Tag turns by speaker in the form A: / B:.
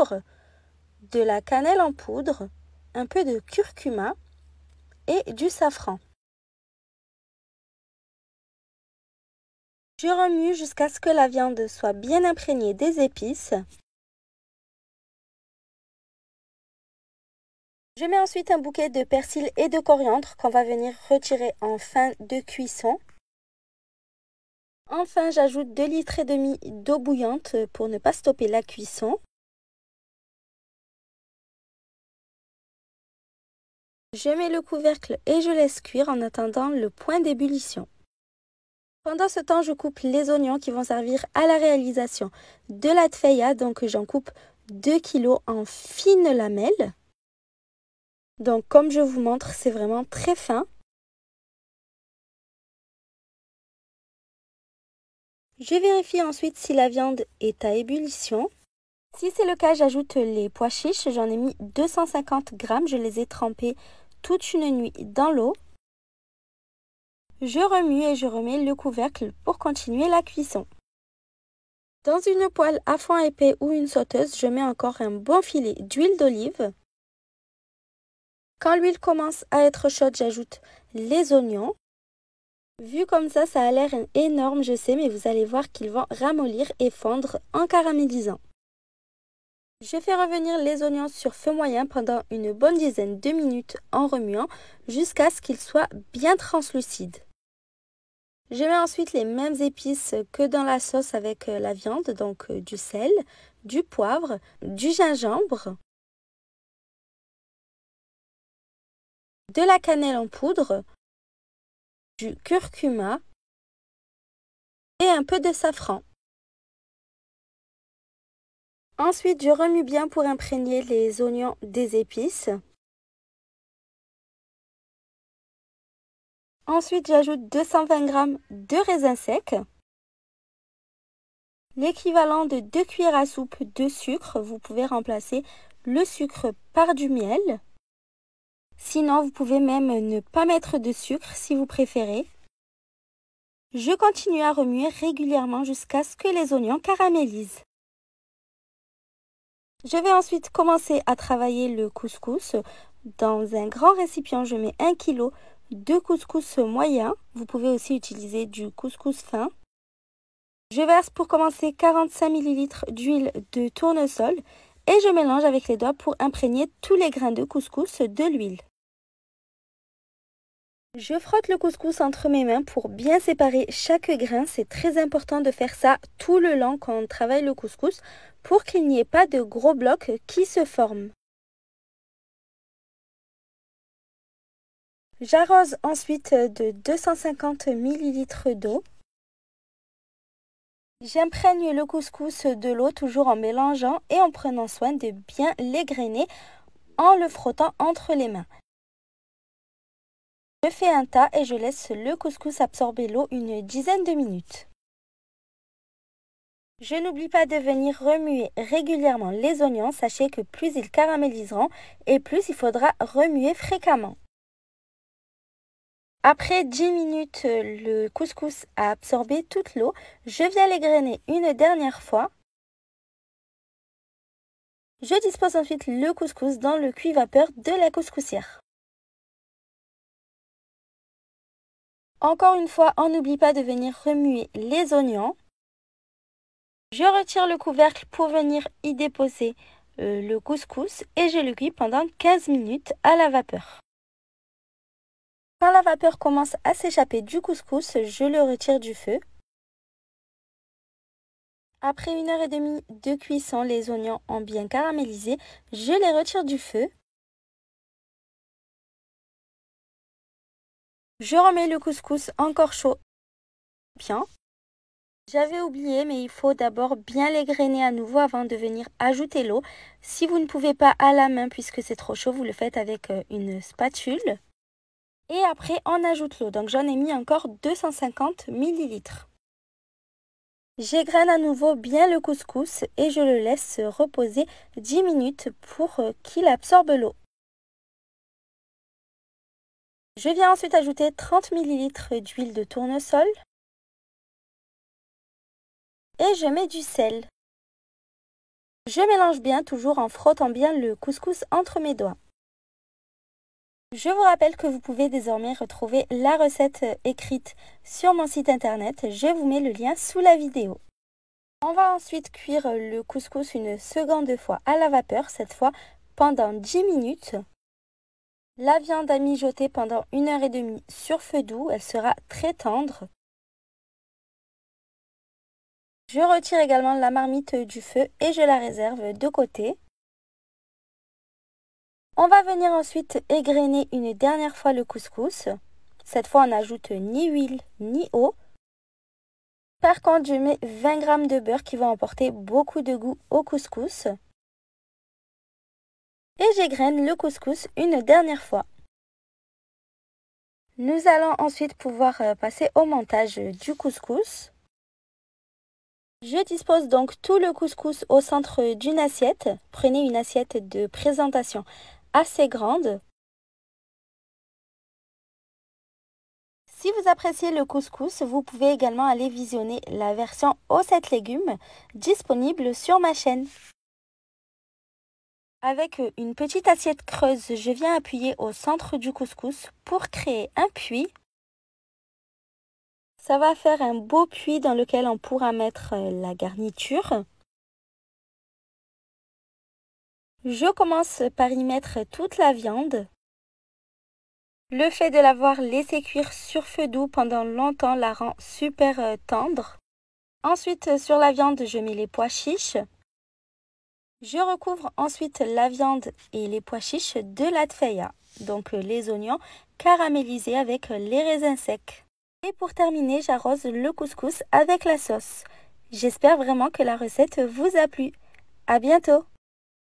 A: gingembre, de la cannelle en poudre, un peu de curcuma et du safran. Je remue jusqu'à ce que la viande soit bien imprégnée des épices. Je mets ensuite un bouquet de persil et de coriandre qu'on va venir retirer en fin de cuisson. Enfin, j'ajoute 2,5 litres d'eau bouillante pour ne pas stopper la cuisson. Je mets le couvercle et je laisse cuire en attendant le point d'ébullition. Pendant ce temps, je coupe les oignons qui vont servir à la réalisation de la tfeya. Donc, j'en coupe 2 kg en fines lamelles. Donc, comme je vous montre, c'est vraiment très fin. Je vérifie ensuite si la viande est à ébullition. Si c'est le cas, j'ajoute les pois chiches. J'en ai mis 250 g. Je les ai trempés toute une nuit dans l'eau. Je remue et je remets le couvercle pour continuer la cuisson. Dans une poêle à fond épais ou une sauteuse, je mets encore un bon filet d'huile d'olive. Quand l'huile commence à être chaude, j'ajoute les oignons. Vu comme ça a l'air énorme, je sais, mais vous allez voir qu'ils vont ramollir et fondre en caramélisant. Je fais revenir les oignons sur feu moyen pendant une bonne dizaine de minutes en remuant jusqu'à ce qu'ils soient bien translucides. Je mets ensuite les mêmes épices que dans la sauce avec la viande, donc du sel, du poivre, du gingembre, de la cannelle en poudre, du curcuma et un peu de safran. Ensuite, je remue bien pour imprégner les oignons des épices. Ensuite, j'ajoute 220 g de raisins secs, l'équivalent de 2 cuillères à soupe de sucre. Vous pouvez remplacer le sucre par du miel. Sinon, vous pouvez même ne pas mettre de sucre si vous préférez. Je continue à remuer régulièrement jusqu'à ce que les oignons caramélisent. Je vais ensuite commencer à travailler le couscous. Dans un grand récipient, je mets 1 kg de couscous moyen. Vous pouvez aussi utiliser du couscous fin. Je verse pour commencer 45 ml d'huile de tournesol et je mélange avec les doigts pour imprégner tous les grains de couscous de l'huile. Je frotte le couscous entre mes mains pour bien séparer chaque grain. C'est très important de faire ça tout le long quand on travaille le couscous pour qu'il n'y ait pas de gros blocs qui se forment. J'arrose ensuite de 250 ml d'eau. J'imprègne le couscous de l'eau toujours en mélangeant et en prenant soin de bien l'égrainer en le frottant entre les mains. Je fais un tas et je laisse le couscous absorber l'eau une dizaine de minutes. Je n'oublie pas de venir remuer régulièrement les oignons. Sachez que plus ils caraméliseront et plus il faudra remuer fréquemment. Après 10 minutes, le couscous a absorbé toute l'eau. Je viens l'égrainer une dernière fois. Je dispose ensuite le couscous dans le cuit-vapeur de la couscoussière. Encore une fois, on n'oublie pas de venir remuer les oignons. Je retire le couvercle pour venir y déposer le couscous et je le cuis pendant 15 minutes à la vapeur. Quand la vapeur commence à s'échapper du couscous, je le retire du feu. Après 1h30 de cuisson, les oignons ont bien caramélisé. Je les retire du feu. Je remets le couscous encore chaud. Bien. J'avais oublié, mais il faut d'abord bien l'égrainer à nouveau avant de venir ajouter l'eau. Si vous ne pouvez pas à la main puisque c'est trop chaud, vous le faites avec une spatule. Et après, on ajoute l'eau. Donc j'en ai mis encore 250 ml. J'égrène à nouveau bien le couscous et je le laisse reposer 10 minutes pour qu'il absorbe l'eau. Je viens ensuite ajouter 30 ml d'huile de tournesol et je mets du sel. Je mélange bien, toujours en frottant bien le couscous entre mes doigts. Je vous rappelle que vous pouvez désormais retrouver la recette écrite sur mon site internet. Je vous mets le lien sous la vidéo. On va ensuite cuire le couscous une seconde fois à la vapeur, cette fois pendant 10 minutes. La viande à mijoter pendant 1h30 sur feu doux, elle sera très tendre. Je retire également la marmite du feu et je la réserve de côté. On va venir ensuite égrener une dernière fois le couscous. Cette fois, on n'ajoute ni huile ni eau. Par contre, je mets 20 g de beurre qui va apporter beaucoup de goût au couscous. Et j'égrène le couscous une dernière fois. Nous allons ensuite pouvoir passer au montage du couscous. Je dispose donc tout le couscous au centre d'une assiette. Prenez une assiette de présentation assez grande. Si vous appréciez le couscous, vous pouvez également aller visionner la version aux 7 légumes disponible sur ma chaîne. Avec une petite assiette creuse, je viens appuyer au centre du couscous pour créer un puits. Ça va faire un beau puits dans lequel on pourra mettre la garniture. Je commence par y mettre toute la viande. Le fait de l'avoir laissé cuire sur feu doux pendant longtemps la rend super tendre. Ensuite, sur la viande, je mets les pois chiches. Je recouvre ensuite la viande et les pois chiches de la tfeya, donc les oignons caramélisés avec les raisins secs. Et pour terminer, j'arrose le couscous avec la sauce. J'espère vraiment que la recette vous a plu. À bientôt!